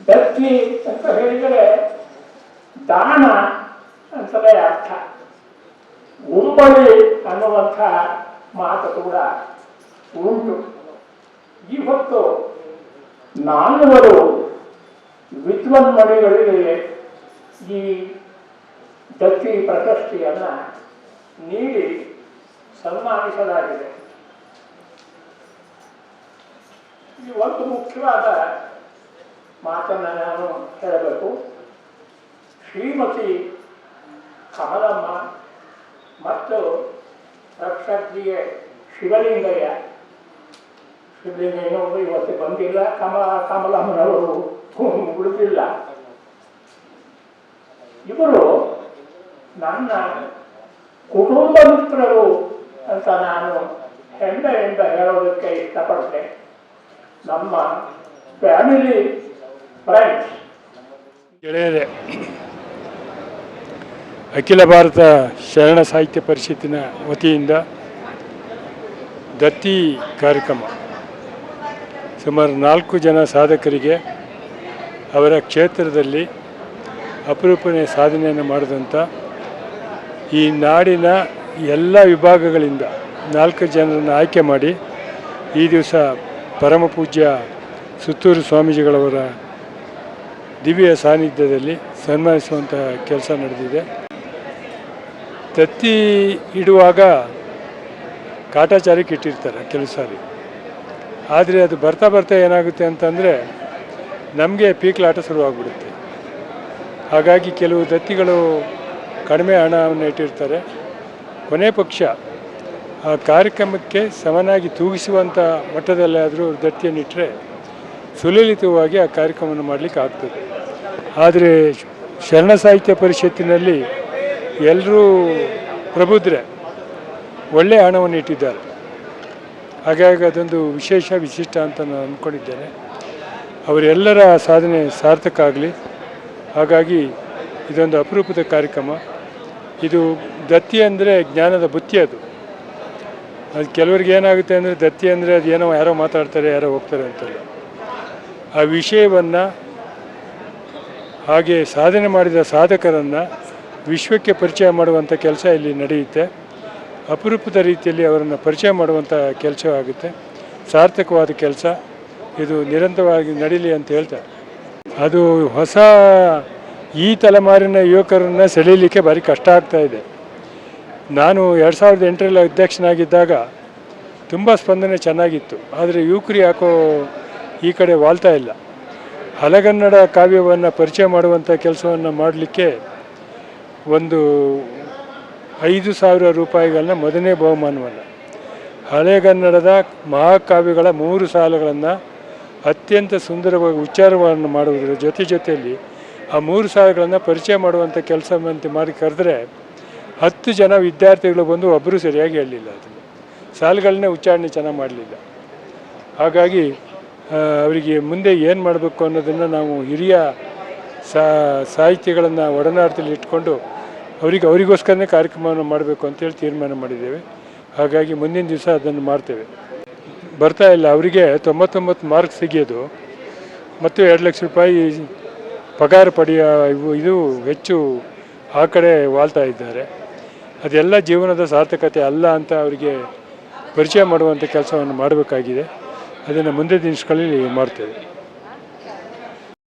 ದತ್ತಿ ಅಂತ ಹೇಳಿದರೆ ದಾನ ಅಂತಲೇ ಅರ್ಥ. ಉಂಬಳಿ ಅನ್ನುವಂಥ ಮಾತು ಕೂಡ ಉಂಟು. ಇವತ್ತು ನಾಲ್ವರು ವಿದ್ವನ್ಮಣಿಗಳಿಗೆ ಈ ದತ್ತಿ ಪ್ರಶಸ್ತಿಯನ್ನು ನೀಡಿ ಸನ್ಮಾನಿಸಲಾಗಿದೆ. ಈ ಒಂದು ಮುಖ್ಯವಾದ ಮಾತನ್ನು ನಾನು ಹೇಳಬೇಕು. ಶ್ರೀಮತಿ ಕಮಲಮ್ಮ ಮತ್ತು ರಕ್ಷರ್ಜಿಗೆ ಶಿವಲಿಂಗಯ್ಯ ಇನ್ನೊಬ್ಬರು ಇವತ್ತು ಬಂದಿಲ್ಲ, ಕಮಲಮ್ಮನವರು ಉಳಿದಿಲ್ಲ. ಇವರು ನನ್ನ ಕುಟುಂಬ ಮಿತ್ರರು ಅಂತ ನಾನು ಹೆಮ್ಮೆಯಿಂದ ಹೇಳೋದಕ್ಕೆ ಇಷ್ಟಪಡ್ತೆ. ನಮ್ಮ ಫ್ಯಾಮಿಲಿ ಫ್ರೆಂಡ್ಸ್. ಗೆಳೆಯರೇ, ಅಖಿಲ ಭಾರತ ಶರಣ ಸಾಹಿತ್ಯ ಪರಿಷತ್ತಿನ ವತಿಯಿಂದ ದತ್ತಿ ಕಾರ್ಯಕ್ರಮ ಸುಮಾರು 4 ಜನ ಸಾಧಕರಿಗೆ ಅವರ ಕ್ಷೇತ್ರದಲ್ಲಿ ಅಪರೂಪನೆ ಸಾಧನೆಯನ್ನು ಮಾಡಿದಂಥ ಈ ನಾಡಿನ ಎಲ್ಲ ವಿಭಾಗಗಳಿಂದ 4 ಜನರನ್ನು ಆಯ್ಕೆ ಮಾಡಿ ಈ ದಿವಸ ಪರಮ ಪೂಜ್ಯ ಸುತ್ತೂರು ಸ್ವಾಮೀಜಿಗಳವರ ದಿವ್ಯ ಸಾನ್ನಿಧ್ಯದಲ್ಲಿ ಸನ್ಮಾನಿಸುವಂಥ ಕೆಲಸ ನಡೆದಿದೆ. ದತ್ತಿ ಇಡುವಾಗ ಕಾಟಾಚಾರಕ್ಕೆ ಇಟ್ಟಿರ್ತಾರೆ ಕೆಲವು ಸಾರಿ. ಆದರೆ ಅದು ಬರ್ತಾ ಬರ್ತಾ ಏನಾಗುತ್ತೆ ಅಂತಂದರೆ ನಮಗೆ ಪೀಕ್ಲಾಟ ಶುರುವಾಗ್ಬಿಡುತ್ತೆ. ಹಾಗಾಗಿ ಕೆಲವು ದತ್ತಿಗಳು ಕಡಿಮೆ ಹಣವನ್ನು ಇಟ್ಟಿರ್ತಾರೆ. ಕೊನೆ ಪಕ್ಷ ಆ ಕಾರ್ಯಕ್ರಮಕ್ಕೆ ಸಮನಾಗಿ ತೂಗಿಸುವಂಥ ಮಟ್ಟದಲ್ಲಾದರೂ ದತ್ತಿಯನ್ನಿಟ್ಟರೆ ಸುಲಲಿತವಾಗಿ ಆ ಕಾರ್ಯಕ್ರಮವನ್ನು ಮಾಡಲಿಕ್ಕೆ ಆಗ್ತದೆ. ಆದರೆ ಶರಣ ಸಾಹಿತ್ಯ ಪರಿಷತ್ತಿನಲ್ಲಿ ಎಲ್ಲರೂ ಪ್ರಬುದ್ಧರೆ ಒಳ್ಳೆಯ ಹಣವನ್ನು ಇಟ್ಟಿದ್ದಾರೆ. ಹಾಗಾಗಿ ಅದೊಂದು ವಿಶಿಷ್ಟ ಅಂತ ನಾನು ಅಂದ್ಕೊಂಡಿದ್ದೇನೆ. ಅವರೆಲ್ಲರ ಸಾಧನೆ ಸಾರ್ಥಕ ಆಗಲಿ. ಹಾಗಾಗಿ ಇದೊಂದು ಅಪರೂಪದ ಕಾರ್ಯಕ್ರಮ. ಇದು ದತ್ತಿ ಅಂದರೆ ಜ್ಞಾನದ ಬುತ್ತಿ. ಅದು ಕೆಲವರಿಗೆ ಏನಾಗುತ್ತೆ ಅಂದರೆ ದತ್ತಿ ಅಂದರೆ ಅದು ಏನೋ ಯಾರೋ ಮಾತಾಡ್ತಾರೆ, ಯಾರೋ ಹೋಗ್ತಾರೆ ಅಂತಲ್ಲ. ಆ ವಿಷಯವನ್ನು ಹಾಗೆ ಸಾಧನೆ ಮಾಡಿದ ಸಾಧಕರನ್ನು ವಿಶ್ವಕ್ಕೆ ಪರಿಚಯ ಮಾಡುವಂಥ ಕೆಲಸ ಇಲ್ಲಿ ನಡೆಯುತ್ತೆ. ಅಪರೂಪದ ರೀತಿಯಲ್ಲಿ ಅವರನ್ನು ಪರಿಚಯ ಮಾಡುವಂಥ ಕೆಲಸ ಆಗುತ್ತೆ. ಸಾರ್ಥಕವಾದ ಕೆಲಸ ಇದು ನಿರಂತರವಾಗಿ ನಡೀಲಿ ಅಂತ ಹೇಳ್ತಾರೆ. ಅದು ಹೊಸ ಈ ತಲೆಮಾರಿನ ಯುವಕರನ್ನು ಸೆಳೀಲಿಕ್ಕೆ ಭಾರಿ ಕಷ್ಟ ಆಗ್ತಾಯಿದೆ. ನಾನು 2008ರಲ್ಲಿ ಅಧ್ಯಕ್ಷನಾಗಿದ್ದಾಗ ತುಂಬ ಸ್ಪಂದನೆ ಚೆನ್ನಾಗಿತ್ತು. ಆದರೆ ಯುವಕರು ಯಾಕೋ ಈ ಕಡೆ ವಾಲ್ತಾ ಇಲ್ಲ. ಹಳೆಗನ್ನಡ ಕಾವ್ಯವನ್ನು ಪರಿಚಯ ಮಾಡುವಂಥ ಕೆಲಸವನ್ನು ಮಾಡಲಿಕ್ಕೆ ಒಂದು 5,000 ರೂಪಾಯಿಗಳನ್ನ ಮೊದಲನೇ ಬಹುಮಾನವನ್ನು, ಹಳೆಗನ್ನಡದ ಮಹಾಕಾವ್ಯಗಳ 3 ಸಾಲುಗಳನ್ನು ಅತ್ಯಂತ ಸುಂದರವಾಗಿ ಉಚ್ಚಾರವನ್ನು ಮಾಡುವುದರ ಜೊತೆಯಲ್ಲಿ ಆ 3 ಸಾಲುಗಳನ್ನು ಪರಿಚಯ ಮಾಡುವಂಥ ಕೆಲಸವಂತೆ ಮಾಡಿ ಕರೆದ್ರೆ 10 ಜನ ವಿದ್ಯಾರ್ಥಿಗಳು ಬಂದು ಒಬ್ಬರು ಸರಿಯಾಗಿ ಹೇಳಲಿಲ್ಲ. ಅದನ್ನು ಸಾಲುಗಳನ್ನೇ ಉಚ್ಚಾರಣೆ ಚೆನ್ನಾಗಿ ಮಾಡಲಿಲ್ಲ. ಹಾಗಾಗಿ ಅವರಿಗೆ ಮುಂದೆ ಏನು ಮಾಡಬೇಕು ಅನ್ನೋದನ್ನು ನಾವು ಹಿರಿಯ ಸಾಹಿತ್ಯಗಳನ್ನು ಒಡನಾಟದಲ್ಲಿ ಇಟ್ಕೊಂಡು ಅವರಿಗೋಸ್ಕರನೇ ಕಾರ್ಯಕ್ರಮವನ್ನು ಮಾಡಬೇಕು ಅಂತೇಳಿ ತೀರ್ಮಾನ ಮಾಡಿದ್ದೇವೆ. ಹಾಗಾಗಿ ಮುಂದಿನ ದಿವಸ ಅದನ್ನು ಮಾಡ್ತೇವೆ. ಬರ್ತಾ ಇಲ್ಲ ಅವರಿಗೆ 99 ಮಾರ್ಕ್ಸ್ ತೆಗೆಯೋದು ಮತ್ತು 2 ಲಕ್ಷ ರೂಪಾಯಿ ಪಗಾರ ಪಡೆಯೋ ಇದು ಹೆಚ್ಚು ಆ ಕಡೆ ವಾಲ್ತಾ ಇದ್ದಾರೆ. ಅದೆಲ್ಲ ಜೀವನದ ಸಾರ್ಥಕತೆ ಅಲ್ಲ ಅಂತ ಅವರಿಗೆ ಪರಿಚಯ ಮಾಡುವಂಥ ಕೆಲಸವನ್ನು ಮಾಡಬೇಕಾಗಿದೆ. ಅದನ್ನು ಮುಂದೆ ದಿನಗಳಲ್ಲಿ ಮಾಡ್ತೇವೆ.